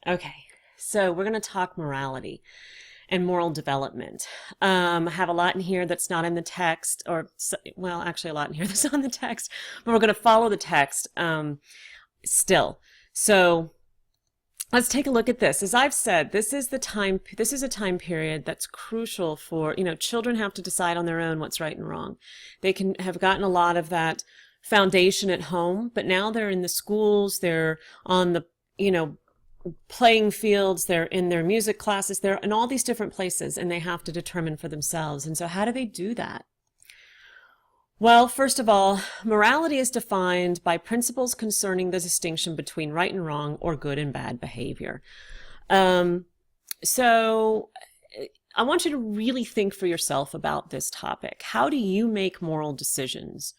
Okay, so we're going to talk morality and moral development. I have a lot in here that's not in the text, well, actually a lot in here that's not in the text, but we're going to follow the text still. So let's take a look at this. As I've said, this is a time period that's crucial for, children have to decide on their own what's right and wrong. They can have gotten a lot of that foundation at home, but now they're in the schools, they're on the, playing fields, they're in their music classes, they're in all these different places, and they have to determine for themselves. And so how do they do that? Well, first of all, morality is defined by principles concerning the distinction between right and wrong or good and bad behavior. So I want you to really think for yourself about this topic. How do you make moral decisions?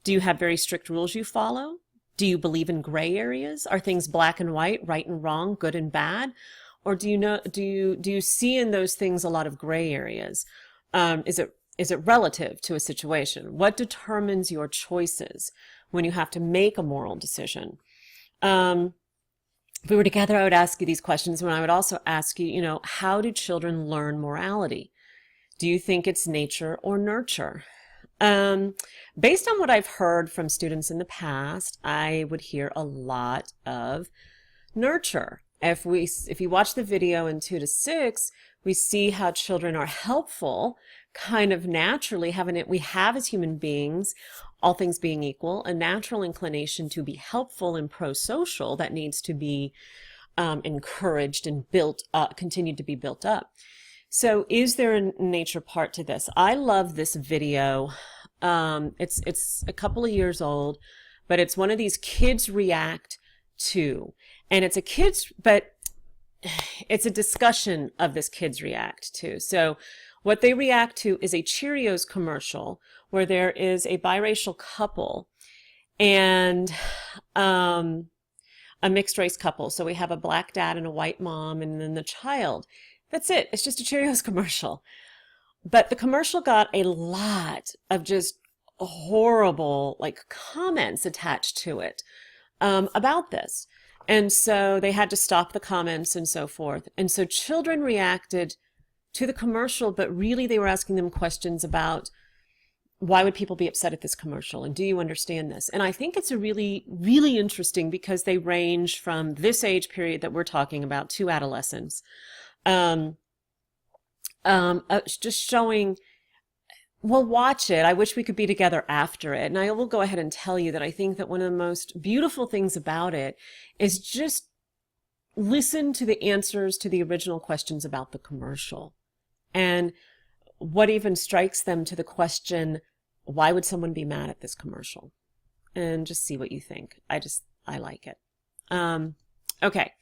Do you have very strict rules you follow? Do you believe in gray areas? Are things black and white, right and wrong, good and bad? Or do you see in those things a lot of gray areas? Is it relative to a situation? What determines your choices when you have to make a moral decision? If we were together, I would ask you these questions, and I would also ask you, how do children learn morality? Do you think it's nature or nurture? Based on what I've heard from students in the past, I would hear a lot of nurture. If you watch the video in 2 to 6, we see how children are helpful, kind of naturally we have as human beings, all things being equal, a natural inclination to be helpful and pro-social that needs to be encouraged and built up, continued to be built up. So is there a nature part to this? I love this video. It's a couple of years old, but it's one of these kids react to, and it's a discussion of this kids react to. So what they react to is a Cheerios commercial where there is a biracial couple and a mixed race couple. So we have a black dad and a white mom and then the child. That's it. It's just a Cheerios commercial. But the commercial got a lot of just horrible comments attached to it about this. And so they had to stop the comments and so forth. And so children reacted to the commercial, but really they were asking them questions about why would people be upset at this commercial? And do you understand this? And I think it's a really, really interesting because they range from this age period that we're talking about to adolescence. Just showing, well, watch it. I wish we could be together after it. And I will go ahead and tell you that I think that one of the most beautiful things about it is just listen to the answers to the original questions about the commercial. And what even strikes them to the question, why would someone be mad at this commercial? And just see what you think. I like it. Okay.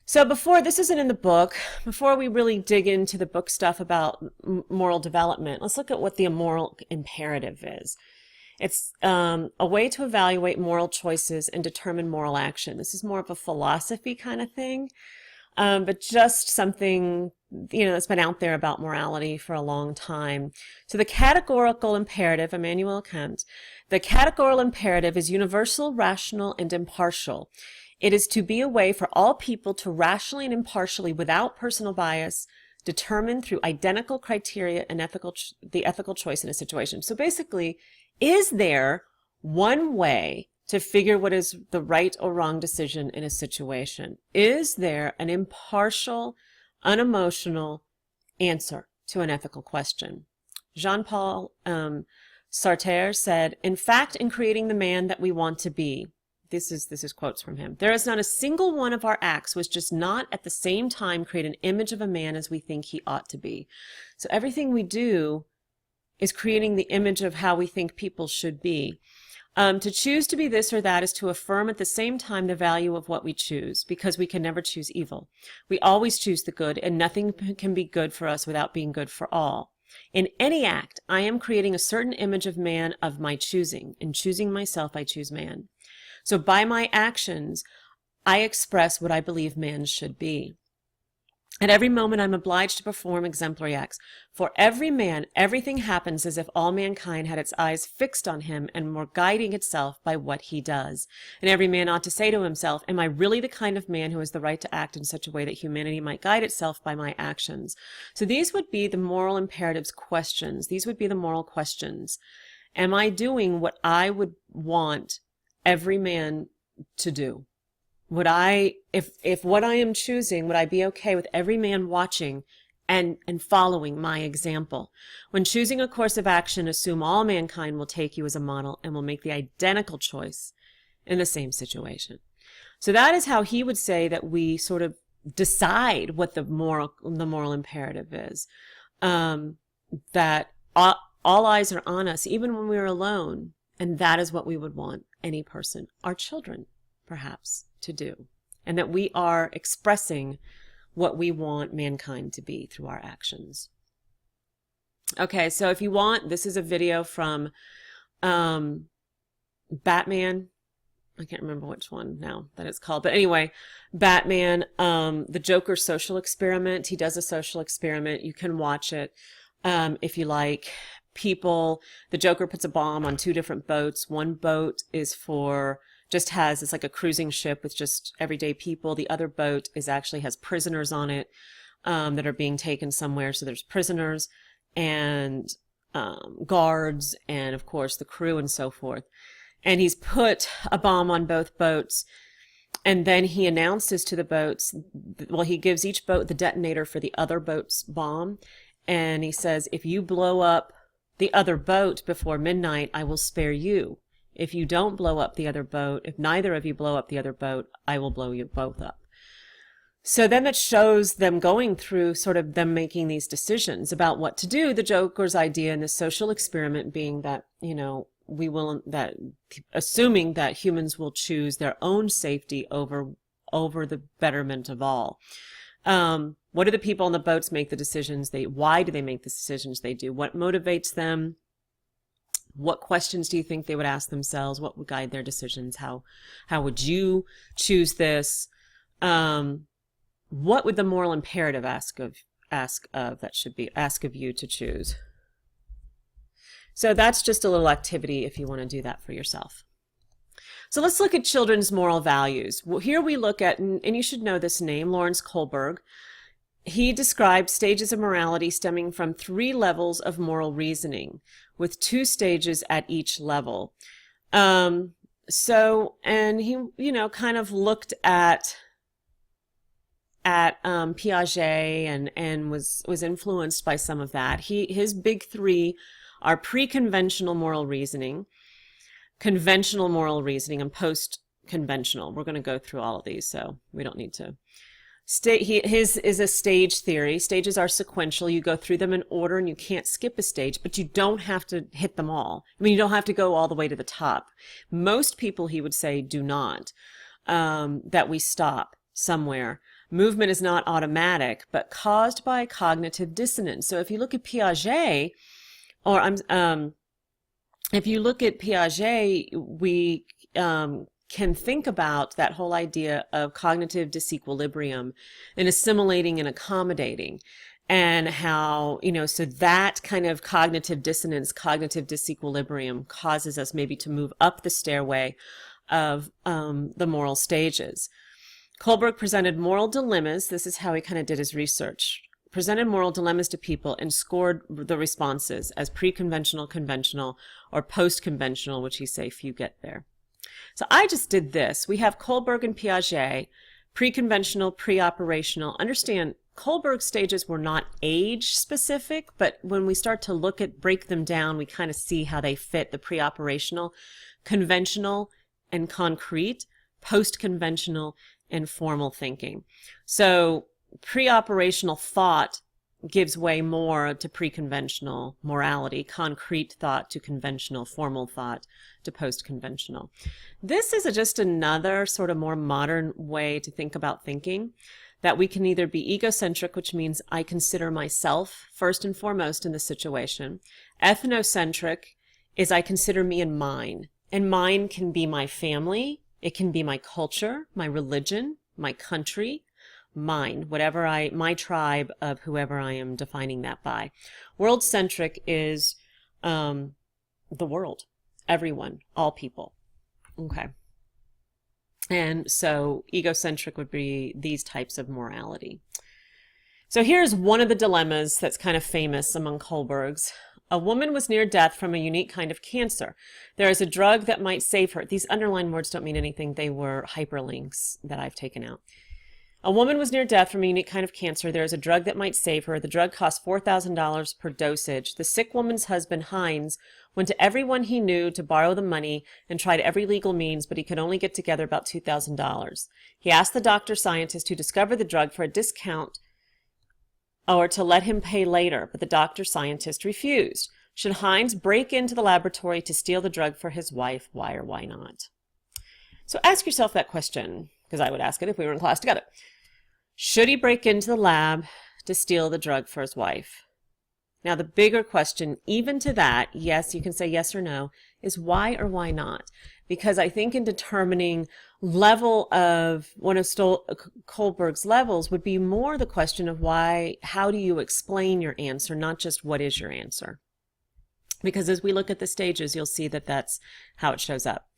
So this isn't in the book, before we really dig into the book stuff about moral development, let's look at what the moral imperative is. It's a way to evaluate moral choices and determine moral action. This is more of a philosophy kind of thing, but just something, that's been out there about morality for a long time. So the categorical imperative, Immanuel Kant, the categorical imperative is universal, rational, and impartial. It is to be a way for all people to rationally and impartially, without personal bias, determine through identical criteria and the ethical choice in a situation. So basically, is there one way to figure what is the right or wrong decision in a situation? Is there an impartial, unemotional answer to an ethical question? Jean-Paul Sartre said, "In fact, in creating the man that we want to be," this is quotes from him, "there is not a single one of our acts which does not at the same time create an image of a man as we think he ought to be." So everything we do is creating the image of how we think people should be. To choose to be this or that is to affirm at the same time the value of what we choose, because we can never choose evil. We always choose the good, and nothing can be good for us without being good for all. In any act, I am creating a certain image of man of my choosing. In choosing myself, I choose man. So by my actions, I express what I believe man should be. At every moment, I'm obliged to perform exemplary acts. For every man, everything happens as if all mankind had its eyes fixed on him and were guiding itself by what he does. And every man ought to say to himself, am I really the kind of man who has the right to act in such a way that humanity might guide itself by my actions? So these would be the moral imperatives questions. These would be the moral questions. Am I doing what I would want every man to do? Would I, if what I am choosing, would I be okay with every man watching and following my example? When choosing a course of action, assume all mankind will take you as a model and will make the identical choice in the same situation. So that is how he would say that we sort of decide what the moral imperative is. That all eyes are on us, even when we are alone. And that is what we would want any person, our children, perhaps, to do, and that we are expressing what we want mankind to be through our actions. Okay, so if you want, this is a video from Batman. I can't remember which one now that it's called, but anyway, Batman, the Joker's social experiment. He does a social experiment. You can watch it if you like. The Joker puts a bomb on 2 different boats. One boat is it's like a cruising ship with just everyday people. The other boat actually has prisoners on it that are being taken somewhere. So there's prisoners and guards and, of course, the crew and so forth. And he's put a bomb on both boats. And then he announces to the boats, he gives each boat the detonator for the other boat's bomb. And he says, if you blow up the other boat before midnight, I will spare you. If you don't blow up the other boat, if neither of you blow up the other boat, I will blow you both up. So then it shows them going through sort of them making these decisions about what to do. The Joker's idea in the social experiment being that, assuming that humans will choose their own safety over the betterment of all. What do the people on the boats make the decisions? Why do they make the decisions they do? What motivates them? What questions do you think they would ask themselves? What would guide their decisions? How would you choose this? What would the moral imperative ask of you to choose? So that's just a little activity if you want to do that for yourself. So let's look at children's moral values. Well, here we look at, and you should know this name, Lawrence Kohlberg. He described stages of morality stemming from 3 levels of moral reasoning, with 2 stages at each level. And he, kind of looked at Piaget and was influenced by some of that. His big 3 are pre-conventional moral reasoning, conventional moral reasoning, and post-conventional. We're going to go through all of these, so we don't need to. His is a stage theory. Stages are sequential. You go through them in order and you can't skip a stage, but you don't have to hit them all. I mean, you don't have to go all the way to the top. Most people, he would say, do not, that we stop somewhere. Movement is not automatic, but caused by cognitive dissonance. So if you look at Piaget, we can think about that whole idea of cognitive disequilibrium and assimilating and accommodating, and how, so that kind of cognitive dissonance, cognitive disequilibrium causes us maybe to move up the stairway of the moral stages. Kohlberg presented moral dilemmas. This is how he kind of did his research. Presented moral dilemmas to people and scored the responses as pre-conventional, conventional, or post-conventional, which he say few get there. So I just did this. We have Kohlberg and Piaget, pre-conventional, pre-operational. Understand, Kohlberg's stages were not age specific, but when we start to break them down, we kind of see how they fit the pre-operational, conventional and concrete, post-conventional and formal thinking. So pre-operational thought gives way more to pre-conventional morality, concrete thought to conventional, formal thought to post-conventional. This is just another sort of more modern way to think about thinking, that we can either be egocentric, which means I consider myself first and foremost in the situation. Ethnocentric is I consider me and mine. And mine can be my family, it can be my culture, my religion, my country, mine, my tribe of whoever I am defining that by. World-centric is the world, everyone, all people. Okay. And so egocentric would be these types of morality. So here's one of the dilemmas that's kind of famous among Kohlbergs. A woman was near death from a unique kind of cancer. There is a drug that might save her. These underlined words don't mean anything. They were hyperlinks that I've taken out. A woman was near death from a unique kind of cancer. There is a drug that might save her. The drug costs $4,000 per dosage. The sick woman's husband, Heinz, went to everyone he knew to borrow the money and tried every legal means, but he could only get together about $2,000. He asked the doctor-scientist who discovered the drug for a discount or to let him pay later, but the doctor-scientist refused. Should Heinz break into the laboratory to steal the drug for his wife? Why or why not? So ask yourself that question, because I would ask it if we were in class together. Should he break into the lab to steal the drug for his wife? Now, the bigger question, even to that, yes, you can say yes or no, is why or why not? Because I think in determining level of one of Kohlberg's levels would be more the question of why, how do you explain your answer, not just what is your answer? Because as we look at the stages, you'll see that that's how it shows up.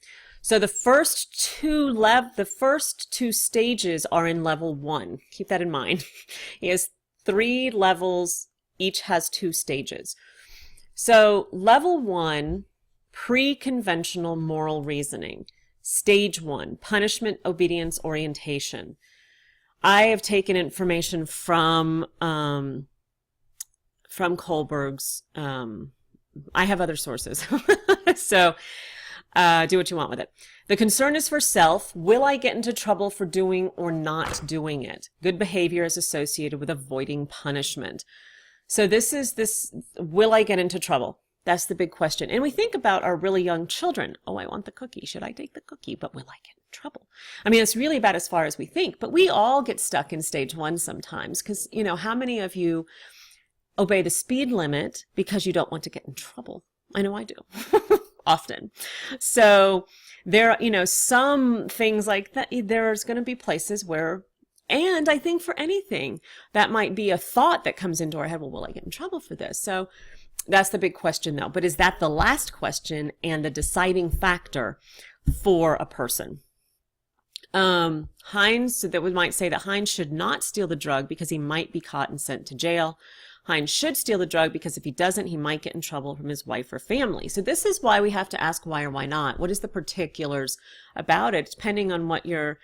So the first two stages are in level 1. Keep that in mind. He has 3 levels, each has 2 stages. So level 1, pre-conventional moral reasoning. Stage 1, punishment, obedience, orientation. I have taken information from Kohlberg's. I have other sources. So do what you want with it. The concern is for self. Will I get into trouble for doing or not doing it? Good behavior is associated with avoiding punishment. So this, will I get into trouble? That's the big question. And we think about our really young children. Oh, I want the cookie. Should I take the cookie? But will I get in trouble? I mean, it's really about as far as we think. But we all get stuck in stage 1 sometimes. Because, you know, how many of you obey the speed limit because you don't want to get in trouble? I know I do. Often. So there, you know, some things like that, there's going to be places where, and I think for anything, that might be a thought that comes into our head, well, will I get in trouble for this? So that's the big question though. But is that the last question and the deciding factor for a person? Heinz, so that we might say that Heinz should not steal the drug because he might be caught and sent to jail. Heinz should steal the drug because if he doesn't, he might get in trouble from his wife or family. So this is why we have to ask why or why not. What is the particulars about it, depending on what you're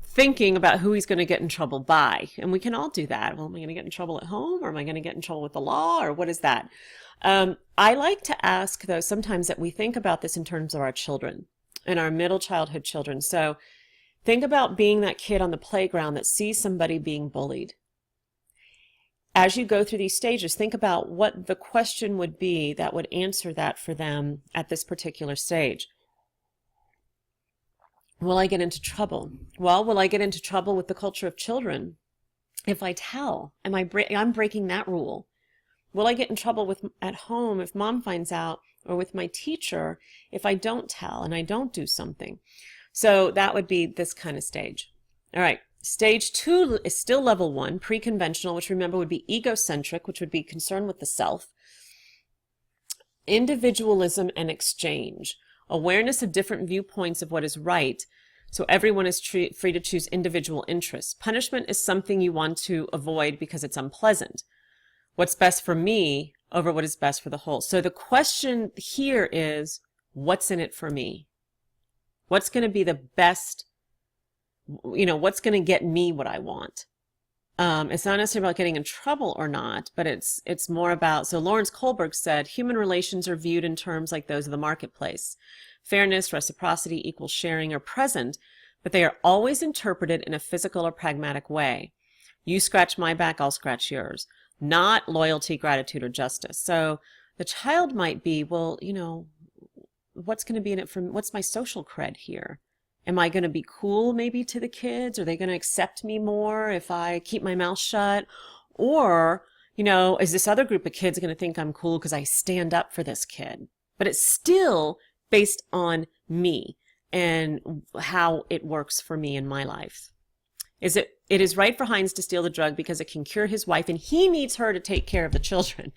thinking about who he's going to get in trouble by. And we can all do that. Well, am I going to get in trouble at home, or am I going to get in trouble with the law, or what is that? I like to ask, though, sometimes that we think about this in terms of our children and our middle childhood children. So think about being that kid on the playground that sees somebody being bullied. As you go through these stages, think about what the question would be that would answer that for them at this particular stage. Will I get into trouble? Well, will I get into trouble with the culture of children if I tell? I'm breaking that rule. Will I get in trouble at home if mom finds out, or with my teacher if I don't tell and I don't do something? So that would be this kind of stage. All right. Stage 2 is still level 1, pre-conventional, which remember would be egocentric, which would be concerned with the self. Individualism and exchange. Awareness of different viewpoints of what is right, so everyone is free to choose individual interests. Punishment is something you want to avoid because it's unpleasant. What's best for me over what is best for the whole. So the question here is, what's in it for me? What's going to be the best, you know, what's going to get me what I want? It's not necessarily about getting in trouble or not, but it's more about, so Lawrence Kohlberg said, human relations are viewed in terms like those of the marketplace. Fairness, reciprocity, equal sharing are present, but they are always interpreted in a physical or pragmatic way. You scratch my back, I'll scratch yours. Not loyalty, gratitude, or justice. So the child might be, well, you know, what's going to be in it for me? What's my social cred here? Am I going to be cool maybe to the kids? Are they going to accept me more if I keep my mouth shut? Or, you know, is this other group of kids going to think I'm cool because I stand up for this kid? But it's still based on me and how it works for me in my life. It is right for Heinz to steal the drug because it can cure his wife and he needs her to take care of the children.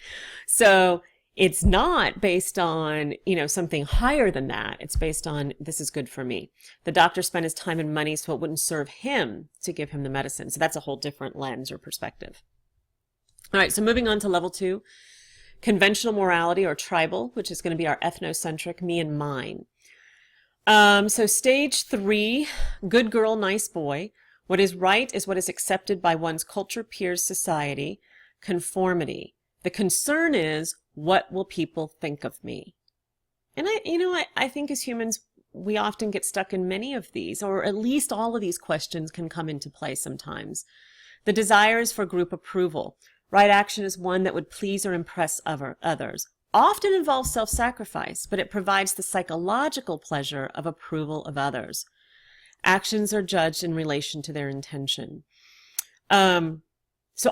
So it's not based on, something higher than that. It's based on, this is good for me. The doctor spent his time and money so it wouldn't serve him to give him the medicine. So that's a whole different lens or perspective. All right, so moving on to level 2, conventional morality or tribal, which is going to be our ethnocentric, me and mine. So stage 3, good girl, nice boy. What is right is what is accepted by one's culture, peers, society, conformity. The concern is, what will people think of me? And I think as humans, we often get stuck in many of these, or at least all of these questions can come into play sometimes. The desire is for group approval. Right action is one that would please or impress others. Often involves self-sacrifice, but it provides the psychological pleasure of approval of others. Actions are judged in relation to their intention. So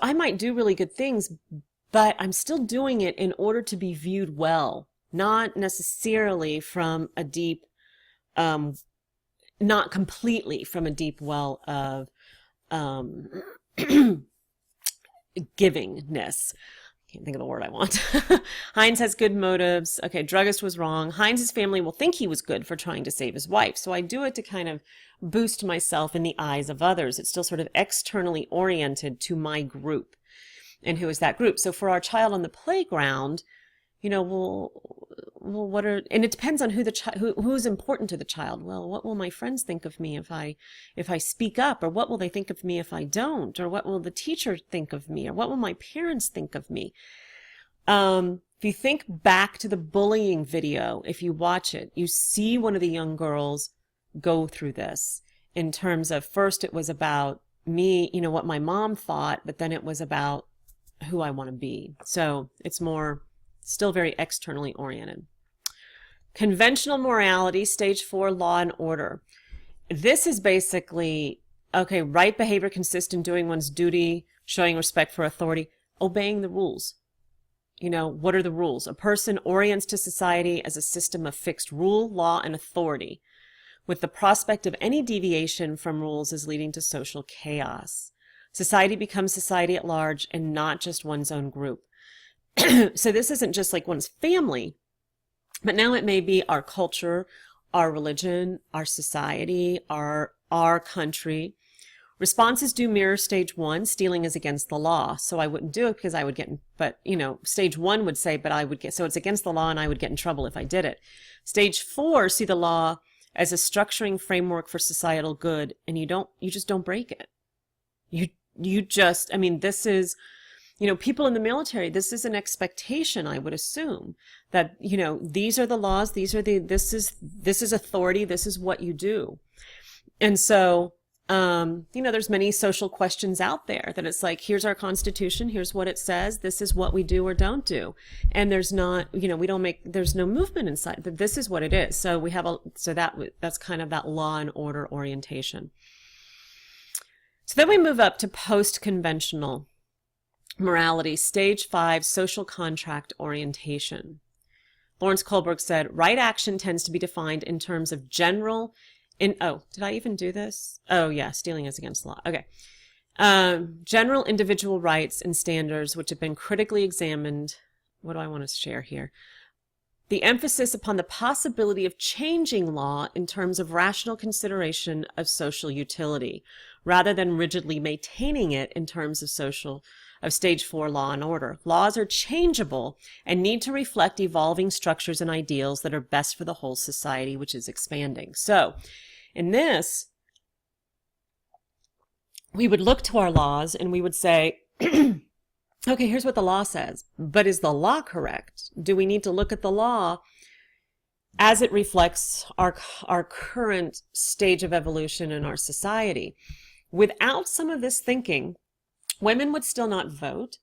I might do really good things, but I'm still doing it in order to be viewed well, not necessarily from a deep, not completely from a deep well of givingness. Can't think of the word I want. Heinz has good motives. Okay, druggist was wrong. Heinz's family will think he was good for trying to save his wife. So I do it to kind of boost myself in the eyes of others. It's still sort of externally oriented to my group. And who is that group? So for our child on the playground, what are, and it depends on who's important to the child. Well, what will my friends think of me if I speak up, or what will they think of me if I don't, or what will the teacher think of me, or what will my parents think of me? If you think back to the bullying video, if you watch it, you see one of the young girls go through this in terms of, first it was about me, what my mom thought, but then it was about who I want to be. So it's more still very externally oriented. Conventional morality, stage 4, law and order. This is basically, okay, right behavior consists in doing one's duty, showing respect for authority, obeying the rules. What are the rules? A person orients to society as a system of fixed rule, law, and authority, with the prospect of any deviation from rules as leading to social chaos. Society becomes society at large and not just one's own group. So this isn't just like one's family, but now it may be our culture, our religion, our society, our country. Responses do mirror stage 1. Stealing is against the law, so I wouldn't do it because I would get, stage 1 would say, but I would get, so it's against the law and I would get in trouble if I did it. Stage 4, see the law as a structuring framework for societal good, and you just don't break it. This is, people in the military, this is an expectation, I would assume, that, these are the laws, this is authority, this is what you do. And so, there's many social questions out there that it's like, here's our Constitution, here's what it says, this is what we do or don't do. And there's not, there's no movement inside, but this is what it is. So that's kind of that law and order orientation. So then we move up to post-conventional morality, stage 5, social contract orientation. Lawrence Kohlberg said, right action tends to be defined in terms of general, did I even do this? Oh yeah, stealing is against the law. Okay. General individual rights and standards which have been critically examined. What do I want to share here? The emphasis upon the possibility of changing law in terms of rational consideration of social utility, rather than rigidly maintaining it in terms of stage 4 law and order. Laws are changeable and need to reflect evolving structures and ideals that are best for the whole society, which is expanding. So in this, we would look to our laws and we would say, okay, here's what the law says, but is the law correct? Do we need to look at the law as it reflects our current stage of evolution in our society? Without some of this thinking, women would still not vote.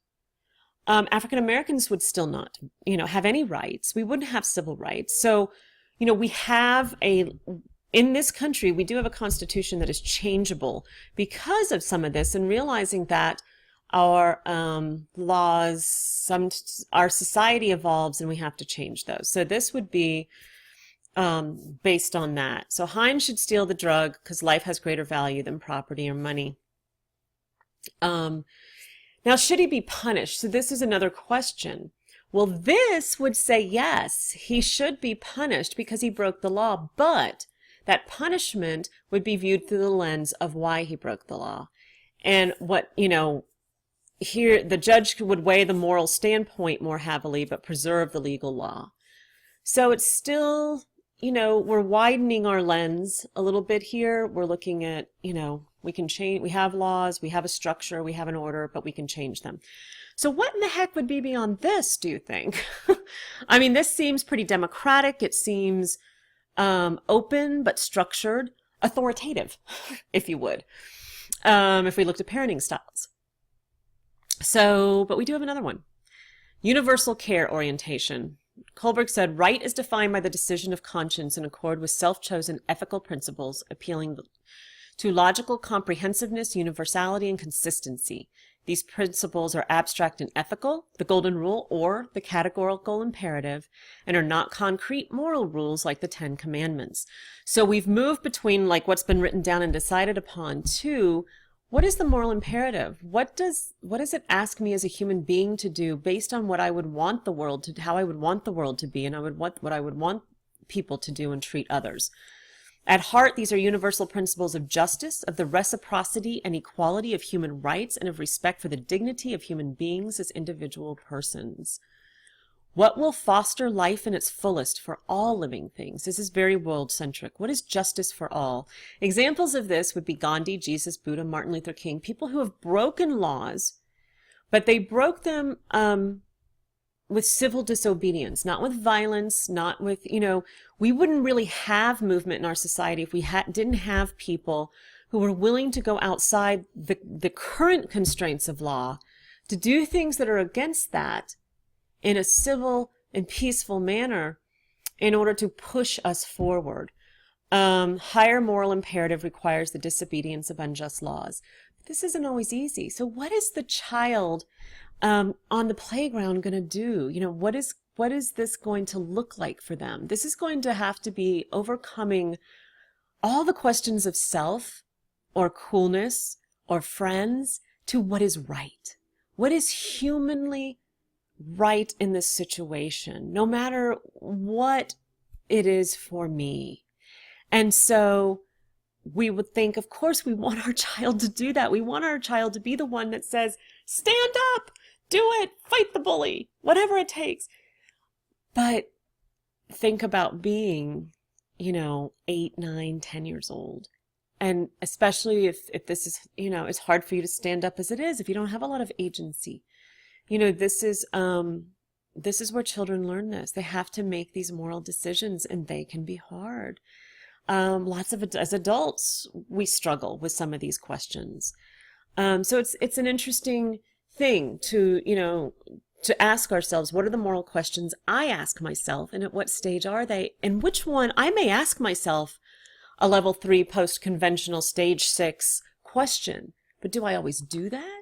African Americans would still not, have any rights. We wouldn't have civil rights. So, we have in this country, we do have a constitution that is changeable because of some of this, and realizing that our laws, our society evolves and we have to change those. So this would be based on that. So Heinz should steal the drug because life has greater value than property or money. Um, Now, should he be punished? So this is another question. Well, this would say yes, he should be punished because he broke the law, but that punishment would be viewed through the lens of why he broke the law. And here the judge would weigh the moral standpoint more heavily, but preserve the legal law. So it's still, we're widening our lens a little bit here. We're looking at, we can change, we have laws, we have a structure, we have an order, but we can change them. So what in the heck would be beyond this, do you think? I mean, this seems pretty democratic. It seems open, but structured, authoritative, if you would, if we looked at parenting styles. So, but we do have another one. Universal care orientation. Kohlberg said, right is defined by the decision of conscience in accord with self-chosen ethical principles, appealing to logical comprehensiveness, universality, and consistency. These principles are abstract and ethical, the golden rule, or the categorical imperative, and are not concrete moral rules like the Ten Commandments. So we've moved between like what's been written down and decided upon to what is the moral imperative? What does it ask me as a human being to do based on what I would want the world to, how I would want the world to be, and what I would want people to do and treat others. At heart, these are universal principles of justice, of the reciprocity and equality of human rights, and of respect for the dignity of human beings as individual persons. What will foster life in its fullest for all living things? This is very world-centric. What is justice for all? Examples of this would be Gandhi, Jesus, Buddha, Martin Luther King, people who have broken laws, but they broke them with civil disobedience, not with violence, not with, we wouldn't really have movement in our society if we didn't have people who were willing to go outside the current constraints of law to do things that are against that in a civil and peaceful manner in order to push us forward. Higher moral imperative requires the disobedience of unjust laws. This isn't always easy. So what is the child on the playground going to do? What is this going to look like for them? This is going to have to be overcoming all the questions of self or coolness or friends to what is right. What is humanly right in this situation, no matter what it is for me. And so we would think, of course, we want our child to do that. We want our child to be the one that says, stand up, do it, fight the bully, whatever it takes. But think about being, 8, 9, 10 years old. And especially if this is, it's hard for you to stand up as it is, if you don't have a lot of agency. This is where children learn this. They have to make these moral decisions, and they can be hard. As adults, we struggle with some of these questions. So it's an interesting thing to ask ourselves, what are the moral questions I ask myself, and at what stage are they? And which one, I may ask myself a level 3 post-conventional stage 6 question, but do I always do that?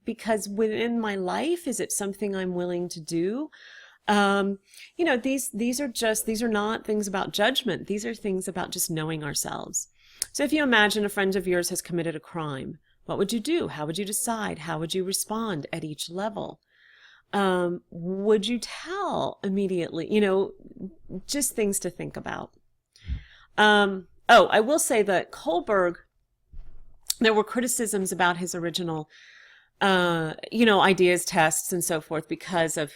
Because within my life, is it something I'm willing to do? These are not things about judgment. These are things about just knowing ourselves. So if you imagine a friend of yours has committed a crime, what would you do? How would you decide? How would you respond at each level? Would you tell immediately? Just things to think about. I will say that Kohlberg, there were criticisms about his original ideas, tests, and so forth because of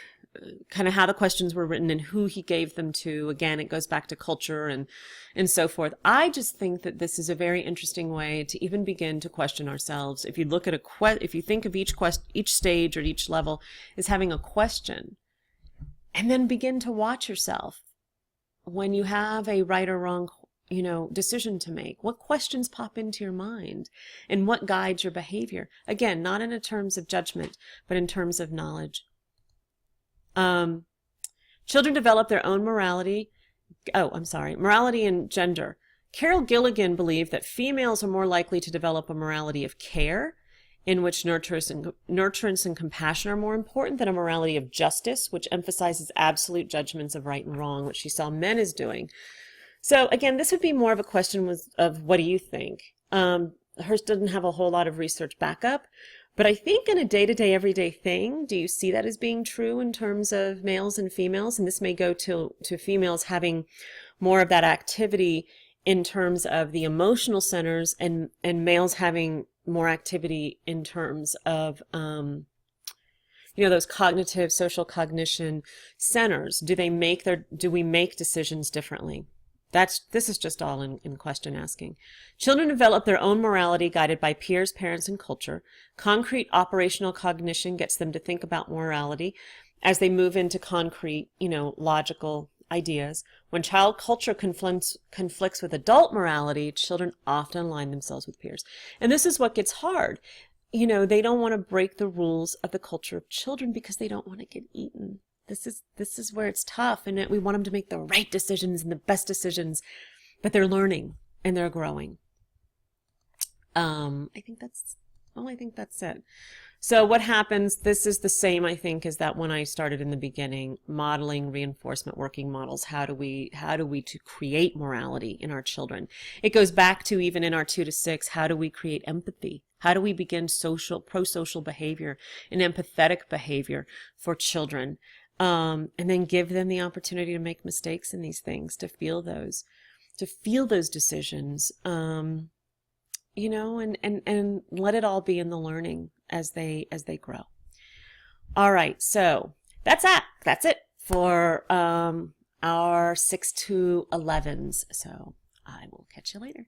kind of how the questions were written and who he gave them to. Again, it goes back to culture and so forth. I just think that this is a very interesting way to even begin to question ourselves. If you look at if you think of each stage or each level as having a question, and then begin to watch yourself when you have a right or wrong decision to make. What questions pop into your mind and what guides your behavior? Again, not in terms of judgment, but in terms of knowledge. Children develop their own morality and gender. Carol Gilligan believed that females are more likely to develop a morality of care, in which nurturance and compassion are more important than a morality of justice, which emphasizes absolute judgments of right and wrong, which she saw men as doing. So again, this would be more of a question of what do you think? hers doesn't have a whole lot of research backup. But I think in a day-to-day, everyday thing, do you see that as being true in terms of males and females? And this may go to females having more of that activity in terms of the emotional centers, and males having more activity in terms of those cognitive social cognition centers. Do we make decisions differently? This is just all in question asking. Children develop their own morality guided by peers, parents, and culture. Concrete operational cognition gets them to think about morality as they move into concrete, logical ideas. When child culture conflicts with adult morality, children often align themselves with peers. And this is what gets hard. They don't want to break the rules of the culture of children because they don't want to get eaten. This is where it's tough, and we want them to make the right decisions and the best decisions, but they're learning and they're growing. I think that's it. So what happens, this is the same, I think, as that when I started in the beginning, modeling reinforcement working models. How do we to create morality in our children? It goes back to even in our 2 to 6, how do we create empathy? How do we begin pro-social behavior and empathetic behavior for children? And then give them the opportunity to make mistakes in these things, to feel those decisions, and let it all be in the learning as they grow. All right, so that's it for our 6 to 11s. So I will catch you later.